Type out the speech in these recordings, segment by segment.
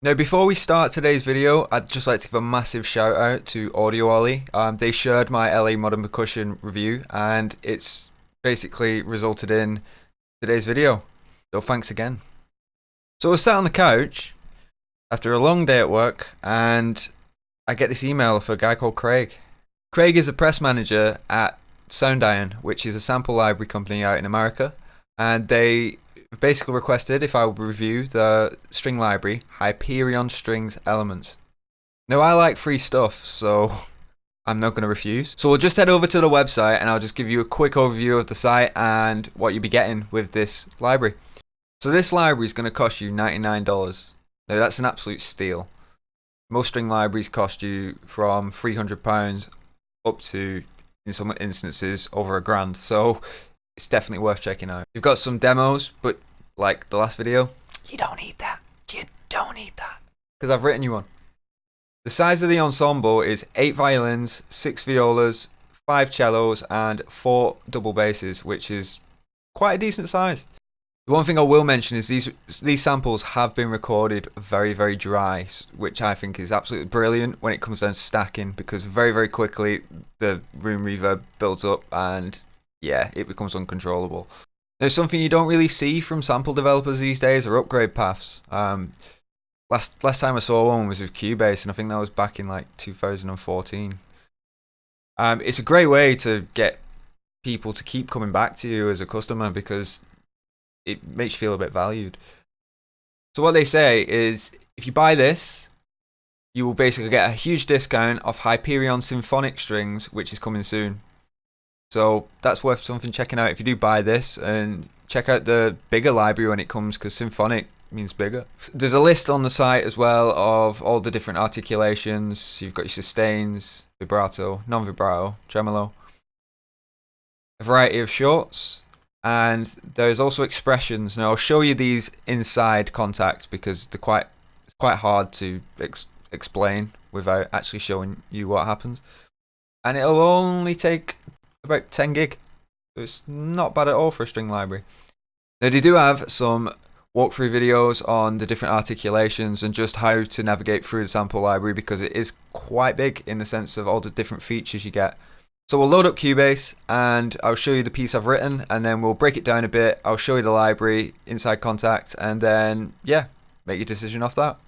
Now, before we start today's video, I'd just like to give a massive shout out to Ollie. They shared my LA Modern Percussion review, and it's basically resulted in today's video. So thanks again. So I was sat on the couch after a long day at work, and I get this email for a guy called Craig. Craig is a press manager at Soundiron, which is a sample library company out in America, and they basically requested if I would review the string library Hyperion Strings Elements. Now, I like free stuff, so I'm not going to refuse. So we'll just head over to the website and I'll just give you a quick overview of the site and what you'll be getting with this library. So this library is going to cost you $99. Now, that's an absolute steal. Most string libraries cost you from £300 up to, in some instances, over £1,000. So it's definitely worth checking out. You've got some demos, but like the last video, you don't need that. You don't need that. Because I've written you one. The size of the ensemble is 8 violins, 6 violas, 5 cellos, and 4 double basses, which is quite a decent size. The one thing I will mention is these samples have been recorded very, very dry, which I think is absolutely brilliant when it comes down to stacking, because very, very quickly the room reverb builds up and yeah, it becomes uncontrollable. There's something you don't really see from sample developers these days are upgrade paths. Last time I saw one was with Cubase, and I think that was back in like 2014. It's a great way to get people to keep coming back to you as a customer because it makes you feel a bit valued. So what they say is, if you buy this, you will basically get a huge discount off Hyperion Symphonic Strings, which is coming soon. So that's worth something checking out if you do buy this, and check out the bigger library when it comes, because symphonic means bigger. There's a list on the site as well of all the different articulations. You've got your sustains, vibrato, non-vibrato, tremolo, a variety of shorts, and there's also expressions. Now I'll show you these inside Kontakt because it's quite hard to explain without actually showing you what happens. And it'll only take about 10 gig, so it's not bad at all for a string library. Now they do have some walkthrough videos on the different articulations and just how to navigate through the sample library, because it is quite big in the sense of all the different features you get. So we'll load up Cubase and I'll show you the piece I've written, and then we'll break it down a bit. I'll show you the library inside Kontakt, and then yeah, make your decision off that.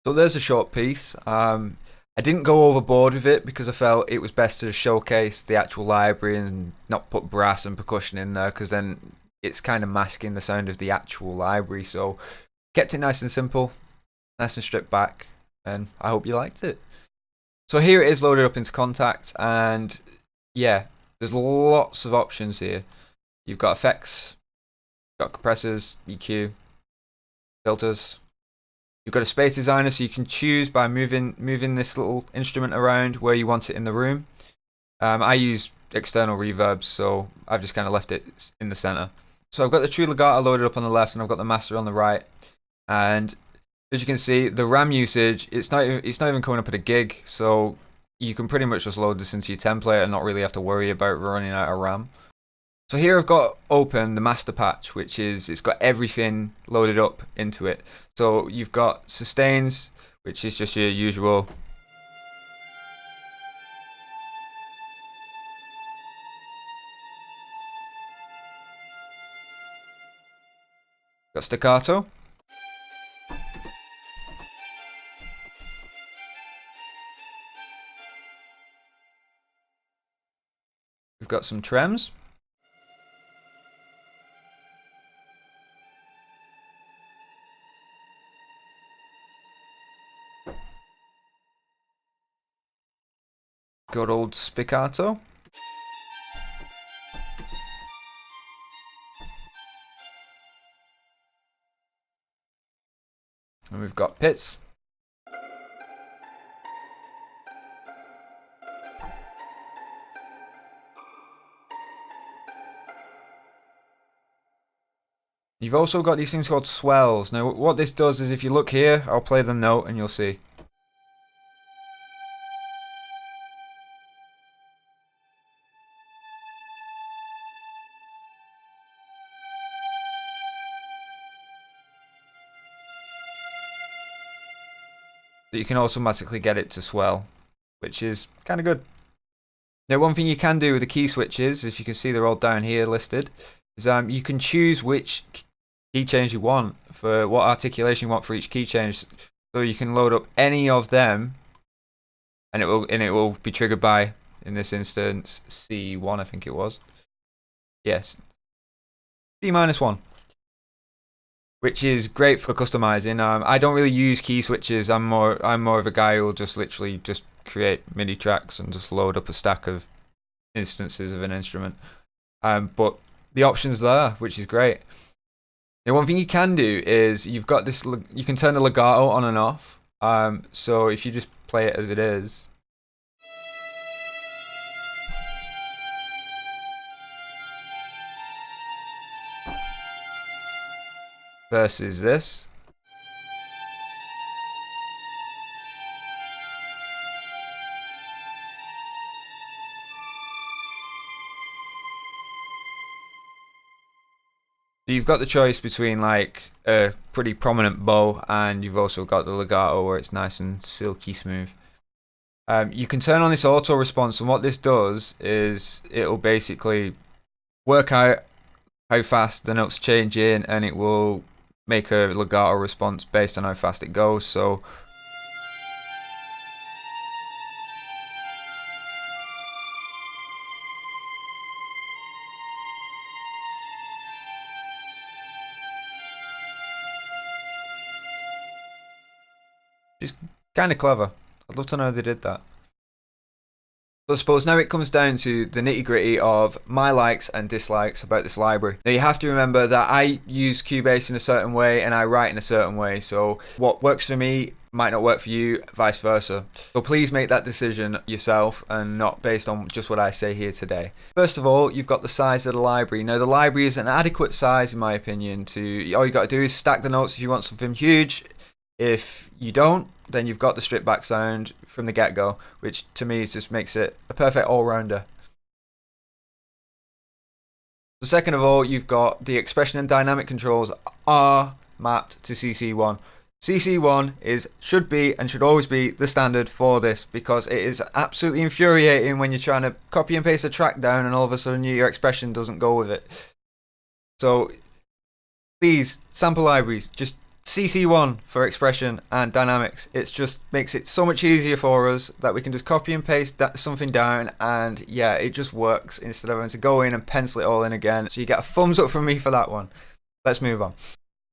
So there's a short piece. I didn't go overboard with it because I felt it was best to showcase the actual library and not put brass and percussion in there, because then it's kind of masking the sound of the actual library. So kept it nice and simple, nice and stripped back, and I hope you liked it. So here it is loaded up into Kontakt, and yeah, there's lots of options here. You've got effects, you've got compressors, EQ, filters. You've got a space designer, so you can choose by moving this little instrument around where you want it in the room. I use external reverbs, so I've just kind of left it in the center. So I've got the true legato loaded up on the left, and I've got the master on the right. And as you can see, the RAM usage, it's not even coming up at a gig, so you can pretty much just load this into your template and not really have to worry about running out of RAM. So here I've got open the master patch, which is, it's got everything loaded up into it. So you've got sustains, which is just your usual. Got staccato. We've got some trems. Good old spiccato. And we've got pits. You've also got these things called swells. Now what this does is, if you look here, I'll play the note and you'll see. That you can automatically get it to swell, which is kind of good. Now one thing you can do with the key switches, if you can see they're all down here listed, is you can choose which key change you want, for what articulation you want for each key change. So you can load up any of them, and it will be triggered by, in this instance, C1, I think it was. Yes, C-1. Which is great for customizing. I don't really use key switches. I'm more of a guy who will just literally just create MIDI tracks and just load up a stack of instances of an instrument. But the option's there, which is great. Now, one thing you can do is, you've got this. You can turn the legato on and off. So if you just play it as it is. Versus this. So you've got the choice between like a pretty prominent bow, and you've also got the legato where it's nice and silky smooth. You can turn on this auto response, and what this does is it'll basically work out how fast the notes change in, and it will make a legato response based on how fast it goes. So it's kind of clever. I'd love to know how they did that. So I suppose now it comes down to the nitty gritty of my likes and dislikes about this library. Now you have to remember that I use Cubase in a certain way and I write in a certain way. So what works for me might not work for you, vice versa. So please make that decision yourself and not based on just what I say here today. First of all, you've got the size of the library. Now the library is an adequate size in my opinion to, all you got to do is stack the notes if you want something huge. If you don't, then you've got the stripped back sound from the get-go, which to me just makes it a perfect all-rounder. So second of all, you've got the expression and dynamic controls are mapped to CC1. CC1 should be and should always be the standard for this, because it is absolutely infuriating when you're trying to copy and paste a track down and all of a sudden your expression doesn't go with it. So please, sample libraries, just CC1 for expression and dynamics. It just makes it so much easier for us that we can just copy and paste something down, and yeah, it just works instead of having to go in and pencil it all in again. So you get a thumbs up from me for that one. Let's move on.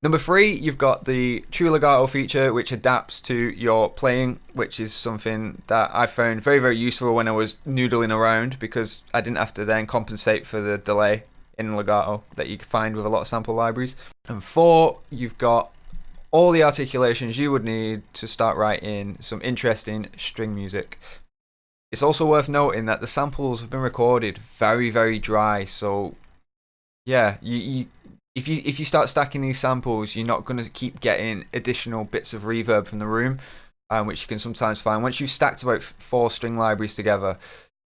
Number 3, you've got the True Legato feature, which adapts to your playing, which is something that I found very, very useful when I was noodling around, because I didn't have to then compensate for the delay in legato that you can find with a lot of sample libraries. And 4, you've got all the articulations you would need to start writing some interesting string music. It's also worth noting that the samples have been recorded very, very dry, so yeah, if you start stacking these samples, you're not going to keep getting additional bits of reverb from the room, which you can sometimes find. Once you've stacked about 4 string libraries together,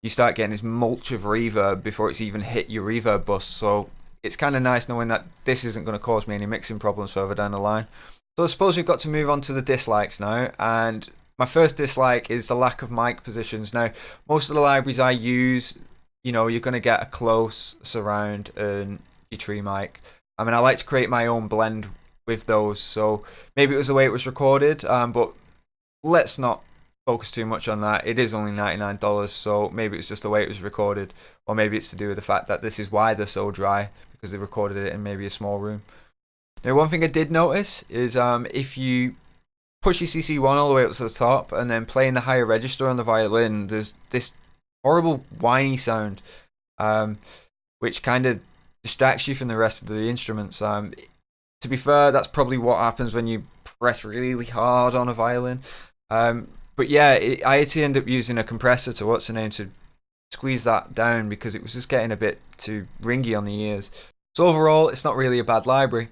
you start getting this mulch of reverb before it's even hit your reverb bus. So it's kind of nice knowing that this isn't going to cause me any mixing problems further down the line. So I suppose we've got to move on to the dislikes now, and my first dislike is the lack of mic positions. Now, most of the libraries I use, you know, you're going to get a close, surround, and your tree mic. I mean, I like to create my own blend with those, so maybe it was the way it was recorded, but let's not focus too much on that. It is only $99, so maybe it's just the way it was recorded, or maybe it's to do with the fact that this is why they're so dry, because they recorded it in maybe a small room. Now, one thing I did notice is if you push your CC1 all the way up to the top and then playing the higher register on the violin, there's this horrible whiny sound, which kind of distracts you from the rest of the instruments. To be fair, that's probably what happens when you press really hard on a violin. But yeah, I had to end up using a compressor to squeeze that down because it was just getting a bit too ringy on the ears. So overall, it's not really a bad library.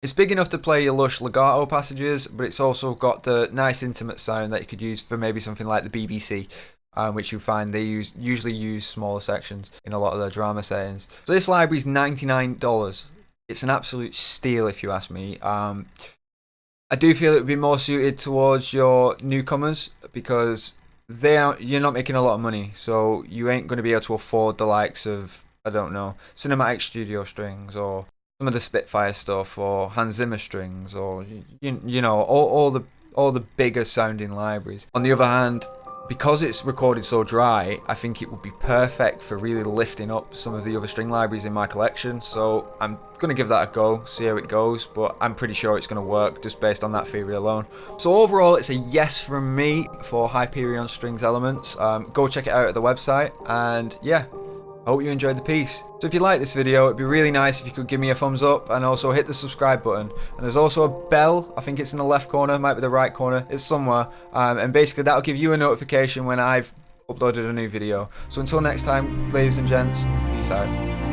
It's big enough to play your lush legato passages, but it's also got the nice intimate sound that you could use for maybe something like the BBC, which you find they usually use smaller sections in a lot of their drama settings. So this library is $99. It's an absolute steal if you ask me. I do feel it would be more suited towards your newcomers because you're not making a lot of money, so you ain't going to be able to afford the likes of, I don't know, Cinematic Studio strings or some of the Spitfire stuff or Hans Zimmer strings or you know all the bigger sounding libraries. On the other hand, because it's recorded so dry, I think it would be perfect for really lifting up some of the other string libraries in my collection. So I'm going to give that a go, see how it goes, but I'm pretty sure it's going to work just based on that theory alone. So overall, it's a yes from me for Hyperion Strings Elements. Go check it out at the website, and yeah, I hope you enjoyed the piece. So if you like this video, it'd be really nice if you could give me a thumbs up and also hit the subscribe button. And there's also a bell, I think it's in the left corner, might be the right corner, it's somewhere. And basically that'll give you a notification when I've uploaded a new video. So until next time, ladies and gents, peace out.